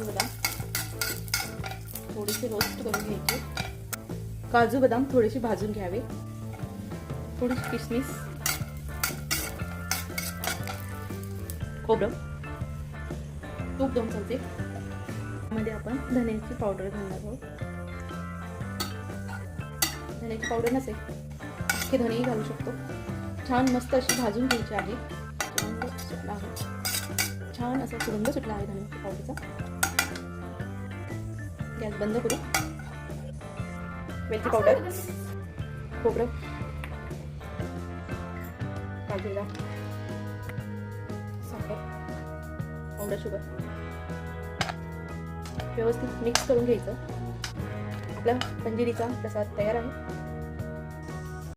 काजू बदाम थोडेसे रोस्ट करून घ्यायचे. काजू बदाम थोडेसे भाजून घ्यावे. थोडीशी किसमिस, खोबरं, तूप 2 चमचे. मध्ये आपण धन्याची पावडर घालणार आहोत. धन्याची पावडर नसेल अख्खे धनेही घालू शकतो. छान मस्त अशी भाजून घ्यायची आहे. सुगंध सुटला आहे, छान असा सुगंध सुटला आहे धन्याच्या पावडरचा. गॅस बंद करू. वेलची पावडर, खोबरं, काजू बदाम, साखर, पावडर शुगर व्यवस्थित मिक्स करून घ्यायचं. आपला पंजिरीचा प्रसाद तयार आहे.